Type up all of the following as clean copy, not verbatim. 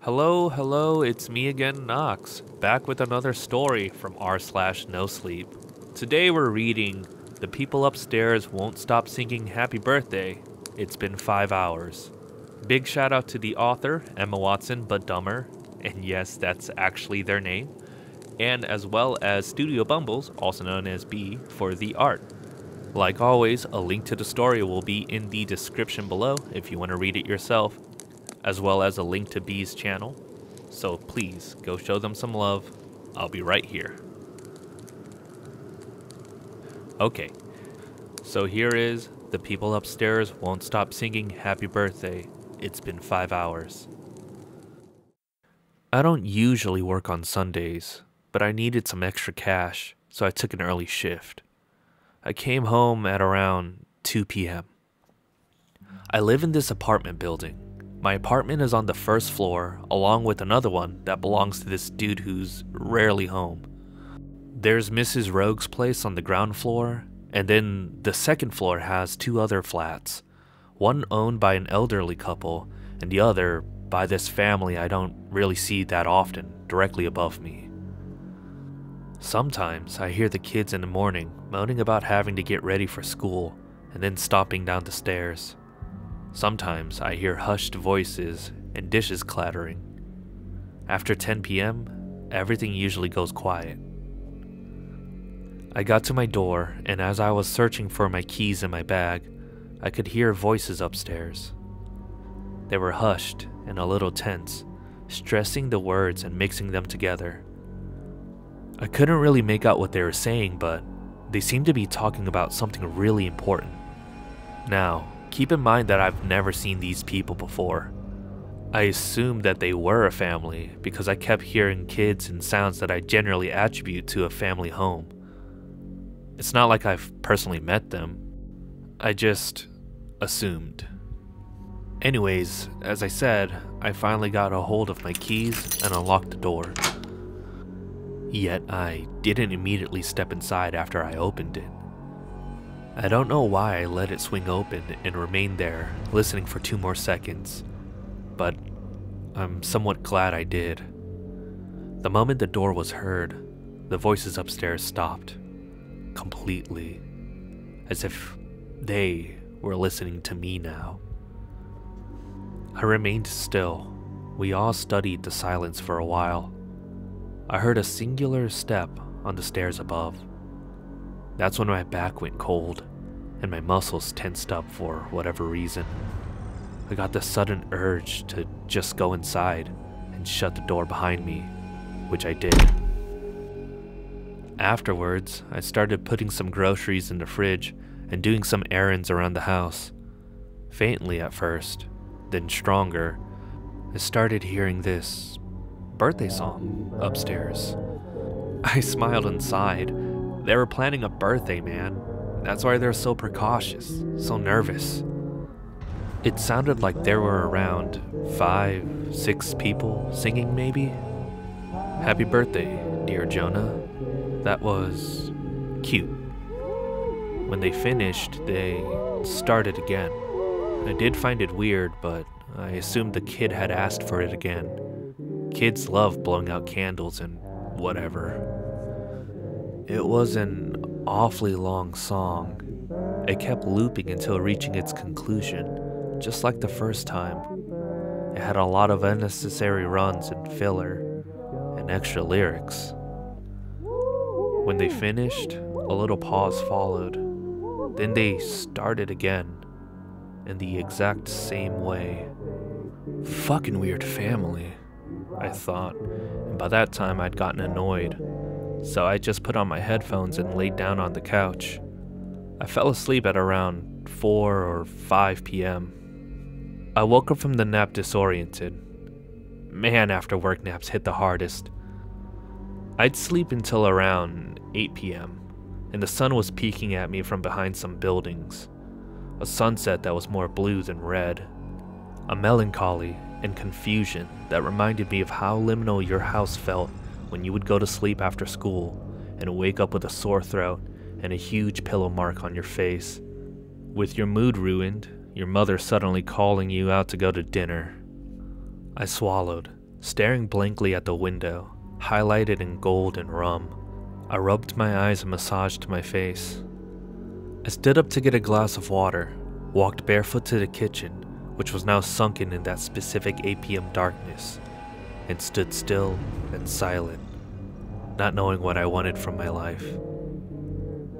Hello, it's me again, Knox, back with another story from r/no sleep. Today we're reading The People Upstairs Won't Stop Singing Happy Birthday. It's been 5 hours. Big shout out to the author, Emma Watson but Dumber, and yes, that's actually their name, and as well as Studio Bumbles, also known as B, for the art. Like always, a link to the story will be in the description below if you want to read it yourself, as well as a link to B's channel, so please go show them some love. I'll be right here. Okay, so here is The People Upstairs Won't Stop Singing Happy Birthday. It's been 5 hours. I don't usually work on Sundays, but I needed some extra cash, so I took an early shift. I came home at around 2 p.m. I live in this apartment building. My apartment is on the first floor, along with another one that belongs to this dude who's rarely home. There's Mrs. Rogue's place on the ground floor, and then the second floor has two other flats, one owned by an elderly couple, and the other by this family I don't really see that often, directly above me. Sometimes I hear the kids in the morning moaning about having to get ready for school, and then stomping down the stairs. Sometimes I hear hushed voices and dishes clattering. After 10 p.m., everything usually goes quiet. I got to my door, and as I was searching for my keys in my bag, I could hear voices upstairs. They were hushed and a little tense, stressing the words and mixing them together. I couldn't really make out what they were saying, but they seemed to be talking about something really important. Now, keep in mind that I've never seen these people before. I assumed that they were a family because I kept hearing kids and sounds that I generally attribute to a family home. It's not like I've personally met them. I just assumed. Anyways, as I said, I finally got a hold of my keys and unlocked the door. Yet I didn't immediately step inside after I opened it. I don't know why I let it swing open and remained there, listening for 2 more seconds, but I'm somewhat glad I did. The moment the door was heard, the voices upstairs stopped, completely, as if they were listening to me now. I remained still. We all studied the silence for a while. I heard a singular step on the stairs above. That's when my back went cold, and my muscles tensed up for whatever reason. I got the sudden urge to just go inside and shut the door behind me, which I did. Afterwards, I started putting some groceries in the fridge and doing some errands around the house. Faintly at first, then stronger, I started hearing this birthday song upstairs. I smiled and sighed. They were planning a birthday, man. That's why they're so precautious, so nervous. It sounded like there were around 5, 6 people singing maybe. Happy birthday, dear Jonah. That was cute. When they finished, they started again. I did find it weird, but I assumed the kid had asked for it again. Kids love blowing out candles and whatever. It was an awfully long song. It kept looping until reaching its conclusion, just like the first time. It had a lot of unnecessary runs and filler, and extra lyrics. When they finished, a little pause followed. Then they started again, in the exact same way. Fucking weird family, I thought, and by that time I'd gotten annoyed. So I just put on my headphones and laid down on the couch. I fell asleep at around 4 or 5 p.m. I woke up from the nap disoriented. Man, after work naps hit the hardest. I'd sleep until around 8 p.m., and the sun was peeking at me from behind some buildings. A sunset that was more blue than red. A melancholy and confusion that reminded me of how liminal your house felt when you would go to sleep after school and wake up with a sore throat and a huge pillow mark on your face. With your mood ruined, your mother suddenly calling you out to go to dinner. I swallowed, Staring blankly at the window, highlighted in gold and rum, I rubbed my eyes and massaged my face. I stood up to get a glass of water, walked barefoot to the kitchen, which was now sunken in that specific 8 p.m. darkness, and stood still and silent, not knowing what I wanted from my life.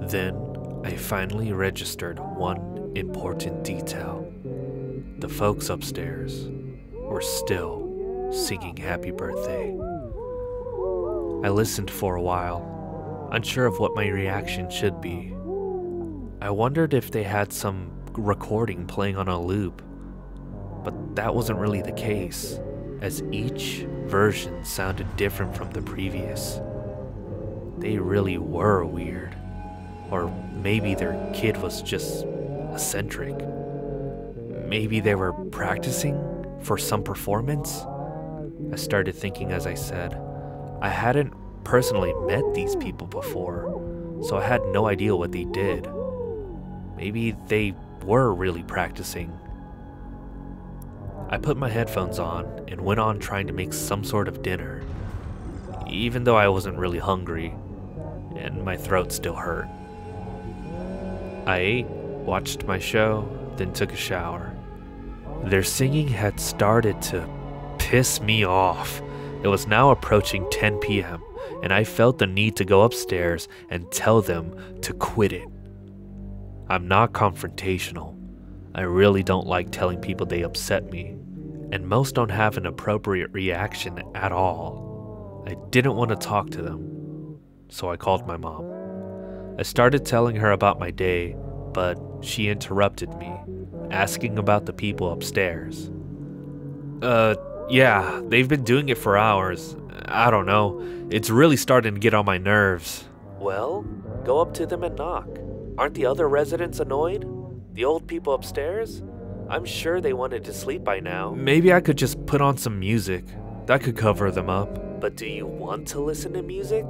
Then, I finally registered one important detail. The folks upstairs were still singing happy birthday. I listened for a while, unsure of what my reaction should be. I wondered if they had some recording playing on a loop, but that wasn't really the case, as each version sounded different from the previous. They really were weird, or maybe their kid was just eccentric. Maybe they were practicing for some performance? I started thinking as I said. I hadn't personally met these people before, so I had no idea what they did. Maybe they were really practicing. I put my headphones on and went on trying to make some sort of dinner, even though I wasn't really hungry, and my throat still hurt. I ate, watched my show, then took a shower. Their singing had started to piss me off. It was now approaching 10 p.m., and I felt the need to go upstairs and tell them to quit it. I'm not confrontational. I really don't like telling people they upset me, and most don't have an appropriate reaction at all. I didn't want to talk to them, so I called my mom. I started telling her about my day, but she interrupted me, asking about the people upstairs. Yeah, they've been doing it for hours. I don't know. It's really starting to get on my nerves. Well, go up to them and knock. Aren't the other residents annoyed? The old people upstairs? I'm sure they wanted to sleep by now. Maybe I could just put on some music. That could cover them up. But do you want to listen to music?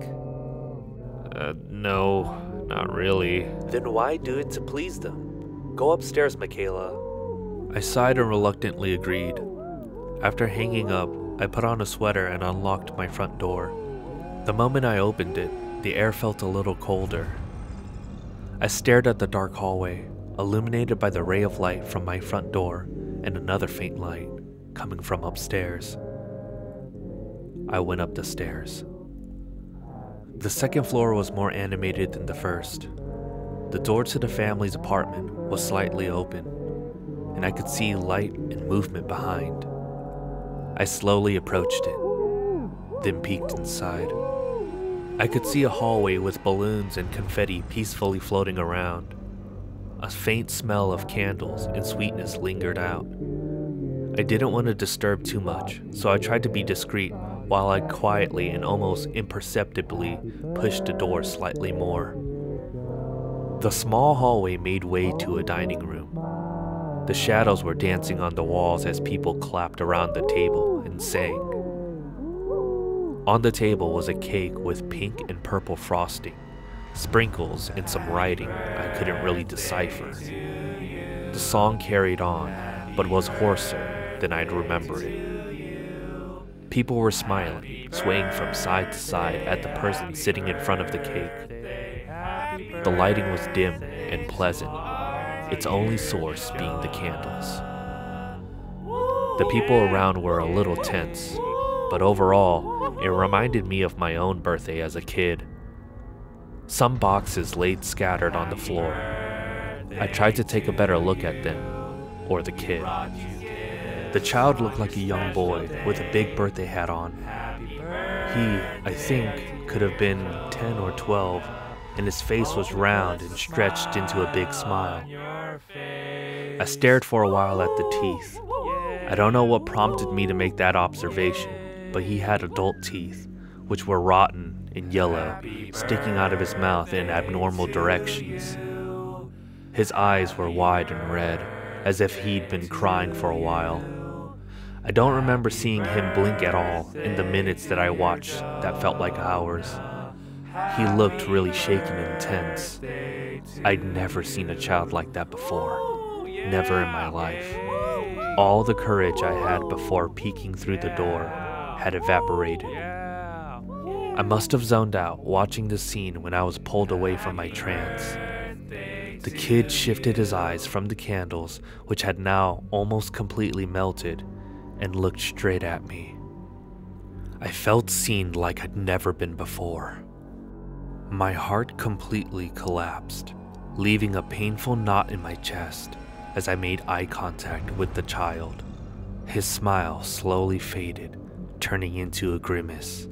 No, not really. Then why do it to please them? Go upstairs, Michaela. I sighed and reluctantly agreed. After hanging up, I put on a sweater and unlocked my front door. The moment I opened it, the air felt a little colder. I stared at the dark hallway, illuminated by the ray of light from my front door and another faint light coming from upstairs. I went up the stairs. The second floor was more animated than the first. The door to the family's apartment was slightly open, and I could see light and movement behind. I slowly approached it, then peeked inside. I could see a hallway with balloons and confetti peacefully floating around. A faint smell of candles and sweetness lingered out. I didn't want to disturb too much, so I tried to be discreet while I quietly and almost imperceptibly pushed the door slightly more. The small hallway made way to a dining room. The shadows were dancing on the walls as people clapped around the table and sang. On the table was a cake with pink and purple frosting, sprinkles, and some writing I couldn't really decipher. The song carried on, but was hoarser than I'd remember it. People were smiling, swaying from side to side at the person sitting in front of the cake. The lighting was dim and pleasant, its only source being the candles. The people around were a little tense, but overall, it reminded me of my own birthday as a kid. Some boxes laid scattered on the floor. I tried to take a better look at them, or the kid. The child looked like a young boy with a big birthday hat on. He, I think, could have been 10 or 12, and his face was round and stretched into a big smile. I stared for a while at the teeth. I don't know what prompted me to make that observation, but he had adult teeth, which were rotten and yellow, sticking out of his mouth in abnormal directions. His eyes were wide and red, as if he'd been crying for a while. I don't remember seeing him blink at all in the minutes that I watched that felt like hours. He looked really shaken and tense. I'd never seen a child like that before. Never in my life. All the courage I had before peeking through the door had evaporated. I must have zoned out watching the scene when I was pulled away from my trance. The kid shifted his eyes from the candles, which had now almost completely melted, and looked straight at me. I felt seen like I'd never been before. My heart completely collapsed, leaving a painful knot in my chest as I made eye contact with the child. His smile slowly faded, turning into a grimace.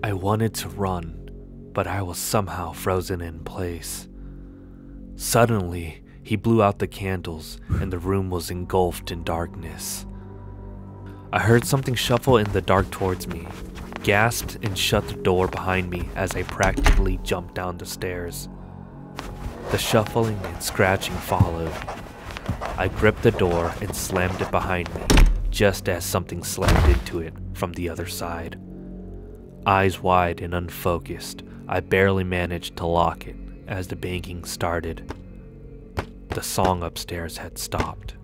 I wanted to run, but I was somehow frozen in place. Suddenly, he blew out the candles and the room was engulfed in darkness. I heard something shuffle in the dark towards me, gasped and shut the door behind me as I practically jumped down the stairs. The shuffling and scratching followed. I gripped the door and slammed it behind me, just as something slammed into it from the other side. Eyes wide and unfocused, I barely managed to lock it as the banging started. The song upstairs had stopped.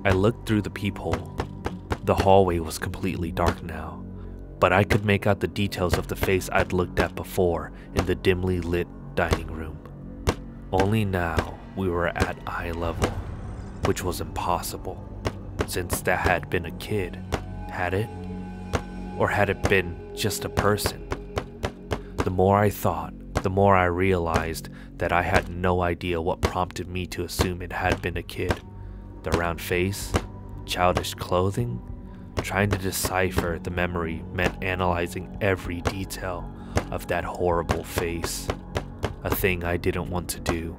I looked through the peephole. The hallway was completely dark now, but I could make out the details of the face I'd looked at before in the dimly lit dining room. Only now we were at eye level, which was impossible, since that had been a kid, had it? Or had it been just a person? The more I thought, the more I realized that I had no idea what prompted me to assume it had been a kid. The round face, childish clothing. Trying to decipher the memory meant analyzing every detail of that horrible face, a thing I didn't want to do.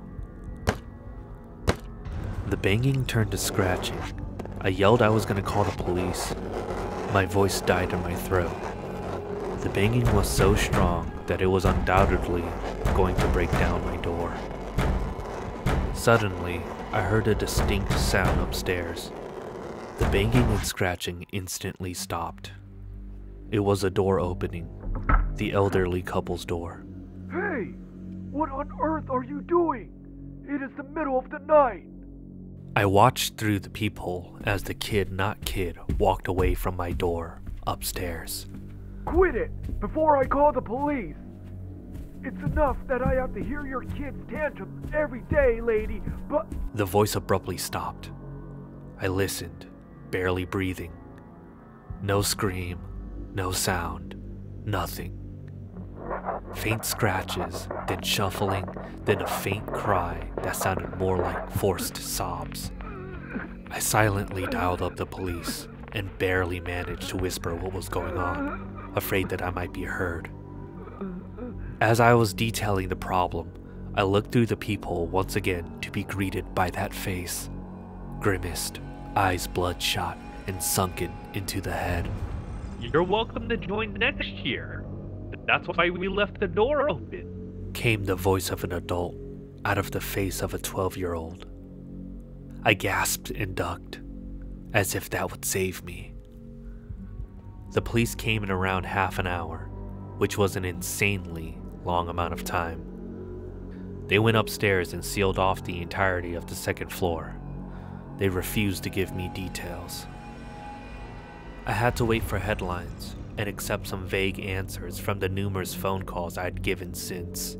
The banging turned to scratching. I yelled I was going to call the police. My voice died in my throat. The banging was so strong that it was undoubtedly going to break down my door. Suddenly, I heard a distinct sound upstairs. The banging and scratching instantly stopped. It was a door opening, the elderly couple's door. Hey! What on earth are you doing? It is the middle of the night! I watched through the peephole as the not kid walked away from my door, upstairs. Quit it, before I call the police! It's enough that I have to hear your kid's tantrums every day, lady, but... The voice abruptly stopped. I listened, barely breathing. No scream, no sound, nothing. Faint scratches, then shuffling, then a faint cry that sounded more like forced sobs. I silently dialed up the police and barely managed to whisper what was going on, afraid that I might be heard. As I was detailing the problem, I looked through the peephole once again to be greeted by that face, grimaced, eyes bloodshot and sunken into the head. You're welcome to join next year. That's why we left the door open, came the voice of an adult out of the face of a 12-year-old. I gasped and ducked, as if that would save me. The police came in around half an hour, which was an insanely long amount of time. They went upstairs and sealed off the entirety of the second floor. They refused to give me details. I had to wait for headlines and accept some vague answers from the numerous phone calls I'd given since.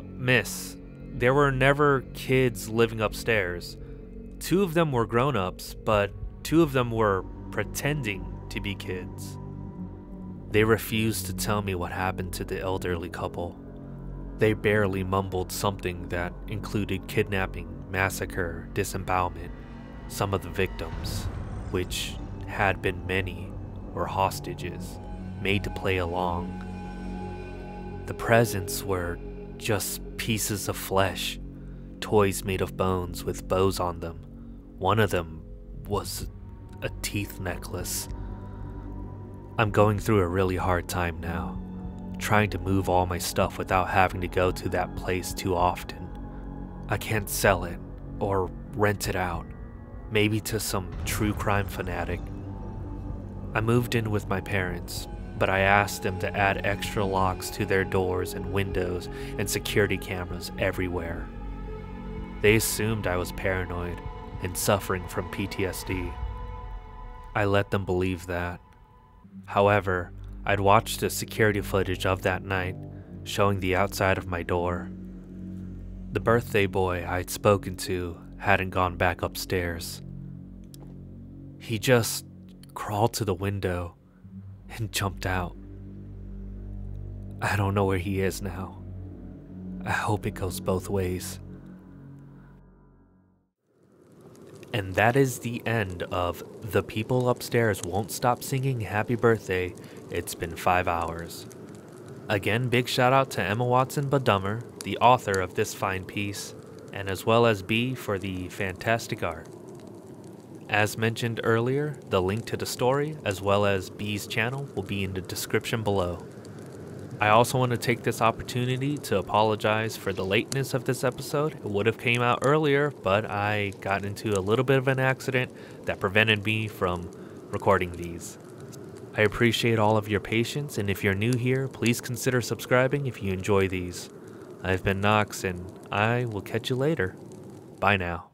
Miss, there were never kids living upstairs. 2 of them were grown-ups, but 2 of them were pretending to be kids. They refused to tell me what happened to the elderly couple. They barely mumbled something that included kidnapping, massacre, disembowelment. Some of the victims, which had been many, were hostages, made to play along. The presents were just pieces of flesh, toys made of bones with bows on them. One of them was a teeth necklace. I'm going through a really hard time now, trying to move all my stuff without having to go to that place too often. I can't sell it or rent it out, maybe to some true crime fanatic. I moved in with my parents, but I asked them to add extra locks to their doors and windows and security cameras everywhere. They assumed I was paranoid and suffering from PTSD. I let them believe that. However, I'd watched the security footage of that night, showing the outside of my door. The birthday boy I'd spoken to hadn't gone back upstairs. He just crawled to the window and jumped out. I don't know where he is now. I hope it goes both ways. And that is the end of The People Upstairs Won't Stop Singing Happy Birthday. It's been 5 hours. Again, big shout out to Emma Watson Budummer, the author of this fine piece, and as well as B for the fantastic art. As mentioned earlier, the link to the story as well as B's channel will be in the description below. I also want to take this opportunity to apologize for the lateness of this episode. It would have came out earlier, but I got into a little bit of an accident that prevented me from recording these. I appreciate all of your patience, and if you're new here, please consider subscribing if you enjoy these. I've been Knox, and I will catch you later. Bye now.